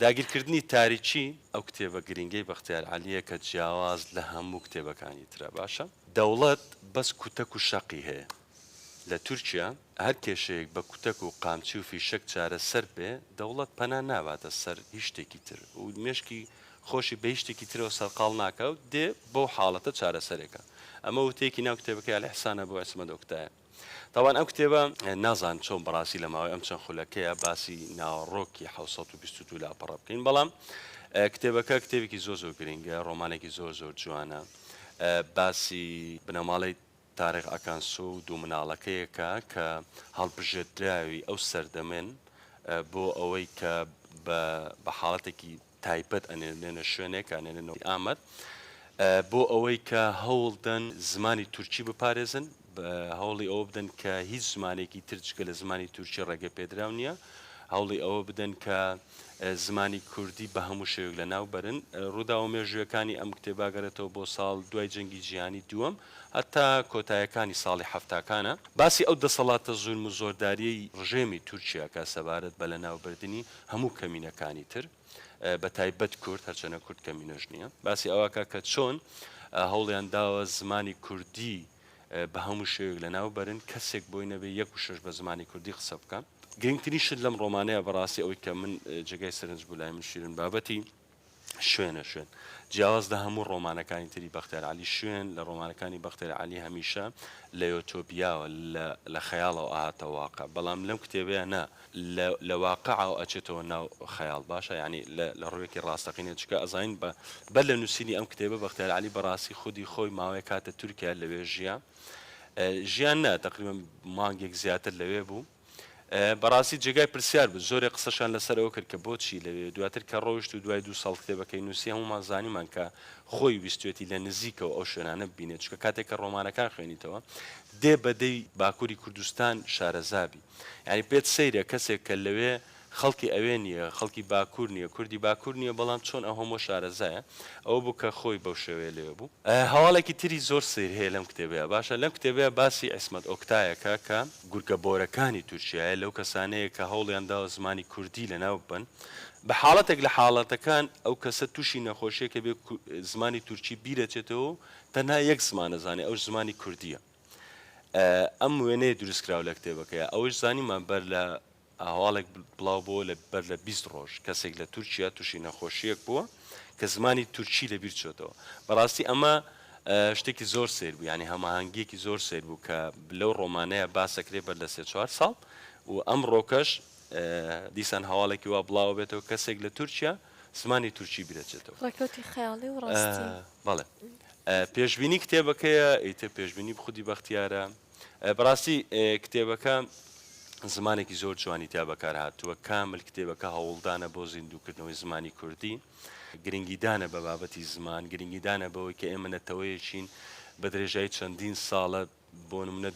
داگیرکردنی تاریکی ئەو کتێبە گرنگەی بەختیار عەلیە کە جیاواز لە هەموو کتێبەکانی ترە باشە دەوڵەت بەس کوتەک و شەقی هەیە لە تورکیا هەر کێشەیەک بە کوتەک و قامچی و فیشەک چارە سەر بێ دەوڵەت پەنا ناواتە سەر هیچ شتێکی تر و مێشکی خۆشی بە هیچ شتێکی ترەوە سەرقاڵ ناکەوت دێ بەو حاڵەتە چارەسەرێکە ئەمە وتێکی ناو کتێبەکەی ئەلحسانە بۆ ئەسمە دۆکتایە طبعا ئەو کتێبە نازان چۆن بەڕاستی لە ماوەی ئەم چەند خولەکەیە باسی ناوەڕۆکی 1922 لاپەڕە بکەین بەڵام کتێبەکە کتێبێکی زۆر گرنگە ڕۆمانێکی زۆر جوانە باسی بنەماڵی تاریخ ئەکانسۆ و دوو مناڵەکەیەکە کە هەڵبژێردراوی ئەو سەردەمێن بۆ ئەوەی کە بە حاڵەتێکی تایبەت ئەنێنێنە شوێنێک ئەنێنێنەوە ئامەد بۆ ئەوەی کە هەوڵدەن زمانی تورکی بپارێزن هەوڵی ئەوە بدەن کە هیچ زمانێکی ترچکە لە زمانی تورکی ڕێگە پێدراو نییە هەوڵی ئەوە بدەن کە زمانی کوردی بە هەموو شێوک لە ناو بەرن ڕوودا و مێژوەکانی ئەم کتێباگەرێتەوە بۆ ساڵ دوای جەنگی جیهانی دووەم هەتا کۆتایەکانی ساڵی هەفتاکانە باسی ئەو دەسەڵاتە زولم و زۆرداریی ڕژێمی تورکیا کە سەبارەت بە لە ناوبردننی هەموو کەمینەکانی تر بە تایبەت کورد هەرچەنە کورد کەمینەش نییە باسی ئەوەکە کە چۆن هەوڵیان داوە زمانی کوردی بە هەموو شێوک لە ناو بەرن کەسێک بۆی نەبێ 1.6 بە زمانی کوردی قسە بکەن گرنگترین شت لەم ڕۆمانەیە بەڕاستی ئەوەی کە من جگای سەرنج بوو لای من شیرن بابەتی شوێنە شوێن جیاواز لە هەموو ڕۆمانەکانی تری بەختیار عەلی شوێن لە ڕۆمانەکانی بەختیار عەلی هەمیشە لە یۆتۆپیاوە لە خەیاڵەوە ئاهاتە واقع بەڵام لەم کتێبەیە نا لە واقعەوە ئەچێتەوە ناو خەیاڵ باشە یعنی لە ڕوویەکی ڕاستەقینە چکە ئەزانین بەر لە نووسینی ئەم کتێبە بەختیار عەلی بەڕاستی خودی خۆی ماوەیە کاتە تورکیا لەوێ ژیان نا تقریبا مانگێک زیاتر لەوێ بوو بەڕاستی جێگای پرسیار بوو زۆری قسەشان لەسەرەوە کرد کە بۆچی لەوێ دواتر کە ڕۆیشت و دوای 2 ساڵ کتێبەکەی نووسی هەمومان زانیمان کە خۆی ویستێتی لە نزیکەوە ئەو شوێنانە ببینێت چکە کاتێک کە ڕۆمانەکان خوێنیتەوە دێ بەدەی باکووری کوردستان شارەزابی یعنی پێت سەیرە کەسێک کە لەوێ خەڵکی ئەوێ نییە خەڵکی باکوور نییە کوردی باکوور نییە بەڵام چۆن ئەو هەموو شارەزایە ئەوە بوو کە خۆی بەو شێوەیە لێ بوو هەواڵێکی تری زۆر سیر هەیە لەم کتێبەیە باشە لەم کتێبەیە باسی عیسمەت ئۆکتایەکە کە گورگە بۆرەکانی تورکیایە لەو کەسانەیە کە هەوڵیان داوە زمانی کوردی لەناو بن بە حاڵەتێک لە حاڵەتەکان ئەو کەسە تووشی نەخۆشیەکە بێ زمانی تورکی بیرەچێتەوە تەنها یەک زمانە زانێ ئەوش زمانی کوردیە ئەم وێنەیە دروستکراوە لە کتێبەکەیە ئەوش زانیمان بەر لە هەواڵێک بڵاو بۆ لە بەر لە 20 ڕۆژ کەسێک لە تورکیا تووشی نەخۆشیەک بووە کە زمانی تورکی لە بیر چۆتەوە بەڕاستی ئەمە شتێکی زۆر سیر بوو ینی هەماهەنگیەکی زۆر سیر بوو کە لەو ڕۆمانەیە باسەکرێ بەر لە 3-4 ساڵ و ئەم ڕۆکەش دیسان هەواڵێکی وا بڵاو بێتەوە کەسێک لە تورکیا زمانی تورکی بیرەچێتەوە ڕێکەوتی خەیاڵی و ڕاستی بەڵێ پێشبینی کتێبەکەیە ئیتر پێشبینی خودی بەختیارە بەڕاستی کتێبەکە زمانێکی زۆر جوانی تا بەکار هاتووە کامل کتێبەکە هەوڵدانە بۆ زیندووکردنەوەی زمانی کوردی گرنگیدانە بە بابەتی زمان گرنگیدانە بەوەی کە ئێمە نەتەوەیەکین بە درێژایی چەندین ساڵە بۆ نمونە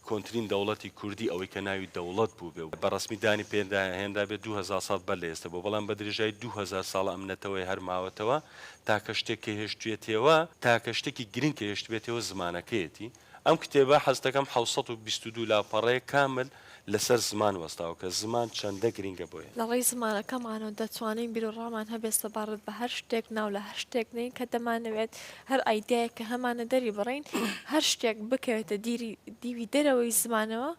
کۆنتترین دەوڵەتی کوردی ئەوەی کە ناوی دەوڵەت بوو بێ بە ڕسمیدانی پێدا هێنرا بێت 2000 ساڵ بەر لە ئێستا بۆ بەڵام بە درێژایی 2000 ساڵ ئەم نەتەوەی هەرماوەتەوە تاکە شتێکی هێشتوێتەوە تاکە شتێکی گرنگ کە هێشتوێتەوە زمانەکەیەتی ئەم کتێبە حەز دەکەم 1922 لاپەڕەیە کامل لەسەر زمان وەستاوە کە زمان چەندە گرنگە بۆیە لە ڕێی زمانەکەمانەوە دەتوانین بیرڕامان هەبێت سەبارەت بە هەر شتێک ناو لە هەر شتێک نین کە دەمانەوێت هەر ئایدەیە کە هەمانە دەری بڕین هەر شتێک بکەوێتە دیوی دەرەوەی زمانەوە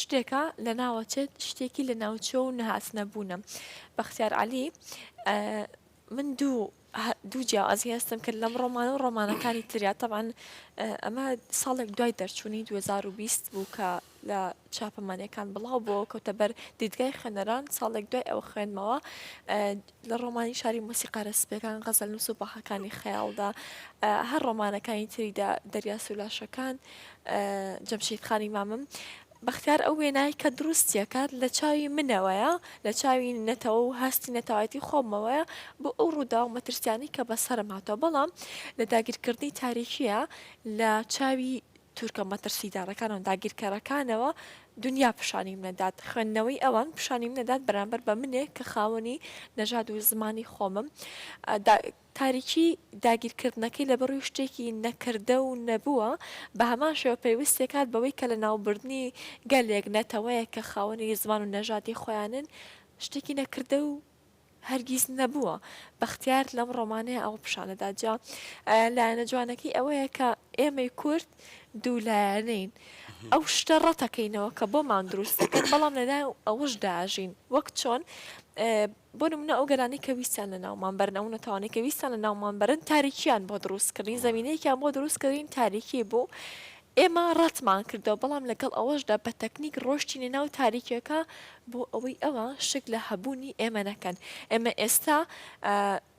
شتێکە لە ناوەچێت شتێکی لە ناوچە و نەهاتنەبوونە بەختیار عەلی من دوو جیاوازی هەستم کرد لەم ڕۆمانە و ڕۆمانەکانی تریا طبعا ئەمە ساڵێک دوای دەرچوونی 2020 بوو کە لە چاپەمانیەکان بڵاو بۆ کەوتە بەر دیدگای خوێنەران ساڵێک دوای ئەوە خوێنمەوە لە ڕۆمانی شاری مۆسیقارە سپیەکان غەزەل نووس و باخەکانی خەیاڵدا هەر ڕۆمانەکانی تریدا دەریا سولاشەکان جەمشید خانی مامم بەختیار ئەو وێنایی کە دروستیەکات لە چاوی منەوەیە لە چاوی نەتەوە و هەستی نەتەوایەتی خۆمەوەیە بۆ ئەو ڕوودا و مەترسیانی کە بەسەرم هاتەوە بەڵام لە داگیرکردنی تاریکیە لە چاوی تورکە مەترسیدارەکانەوە داگیرکەرەکانەوە دنیا پیشانیم نەدات خوێندنەوەی ئەوان پیشانیم نەدات بەرامبەر بە منێک کە خاوەنی نەژاد و زمانی خۆمم تاریکی داگیرکردنەکەی لە بەڕووی شتێکی نەکردە و نەبووە بە هەمان شێوە پێویستێکات بەوەی کە لە ناوبردنی گەلێک نەتەوەیە کە خاوەنی زمان و نەژادی خۆیانن شتێکی نەکردە و هەرگیز نەبووە بەختیار لەم ڕۆمانەیە ئەو پیشانەدا جا لایەنە جوانەکەی ئەوەیە کە ئێمەی کورد دوولایەنین ئەو شتە ڕەتەکەینەوە کە بۆمان دروست دەکەن بەڵام لەلای ئەوەش داژین وەک چۆن بۆ نمونە ئەو گەرانی کە ویستیان لە ناومان بەرن ئەو نەتوانێت کە ویستیان لە ناومان بەرن تاریکیان بۆ دروستکردین زمینەیەکیان بۆ دروستکردین تاریکی بوو ئێمە ڕەتمان کردەوە بەڵام لەگەڵ ئەوەشدا بە تەکنیک ڕۆشتینە ناو تاریکیەکە بۆ ئەوەی ئەوە شک لە هەبوونی ئێمە نەکەن ئێمە ئێستا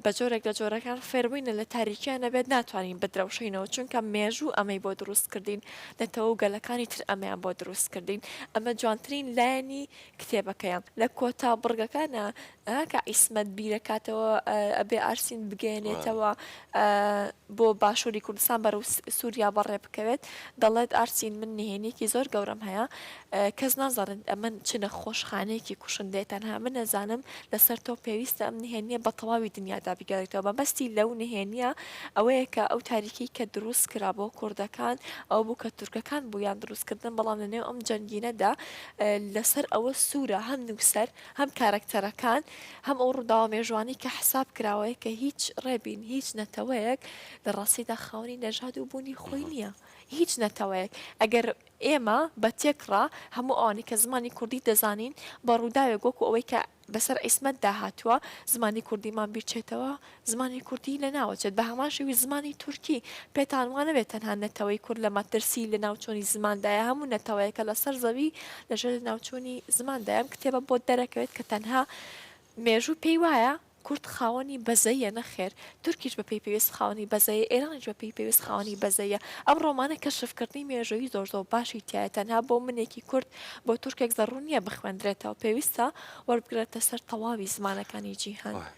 بە جۆرێک لە جۆرەکان فێربووینە لە تاریکیان نەبێت ناتوانین بدرەوشینەوە چونکە مێژوو ئەمەی بۆ دروست کردین دەتەوە و گەلەکانی تر ئەمەیان بۆ دروست کردین ئەمە جوانترین لایەنی کتێبەکەیان لە کۆتا بڕگەکانە کە ئیسمەت بیرەکاتەوە ئەبێ ئارسین بگەێنێتەوە بۆ باشووری کوردستان بەرەو سووریا بەڕێ بکەوێت دەڵێت ئارسین من نهێنێکی زۆر گەورەم هەیە کەس نازانن ئەمە چنە خۆشخانەیەکی کوشندێت تەنها من نەزانم لەسەر تۆ پێویستە ئەم نهێنیە بە تەواوی دنیادا بگەڕێتەوە بەبەستی لەو نهێنیە ئەوەیە کە ئەو تاریکی کە دروست کرا بۆ کوردەکان ئەو بوو کە تورکەکان بوویان دروستکردن بەڵام لەنێو ئەم جەنگینەدا لەسەر ئەوە سوورە هەم نووسەر هەم کارکتەرەکان هەم ئەو ڕووداوە مێژوانی کە حساب کراوەیە کە هیچ ڕێبین هیچ نەتەوەیەک لە ڕاستیدا خاوەنی نەژاد و بوونی خۆی نییە هیچ نەتەوەیەک ئەگەر ئێمە بە تێکڕا هەموو ئەوانی کە زمانی کوردی دەزانین بە ڕووداوێک وەکو ئەوەی کە بەسەر ئیسمەت داهاتووە زمانی کوردیمان بیرچێتەوە زمانی کوردی لە ناوەچێت بە هەمان شێوی زمانی تورکی پێتان وانە بێت تەنها نەتەوەی کورد لە مەترسی لە ناوچۆنی زماندایە هەموو نەتەوەیەکە لەسەر زەوی لەژێر ناوچۆنی زماندایە کتێبە بۆ دەرەکەوێت کە تەنها مێژوو پێی وایە کورد خاوەنی بەزەیە نەخێر تورکیش بە پێی پێویست خاوەنی بەزەیە ئێرانیش بە پێی پێویست خاوەنی بەزەیە ئەم ڕۆمانە کەشفکردنی مێژووی زۆر زۆر باشی تایە تەنها بۆ منێکی کورد بۆ تورکێک زەڕوو نییە بخوێندرێتەوە پێویستە وەربگرێتە سەر تەواوی زمانەکانی جیهان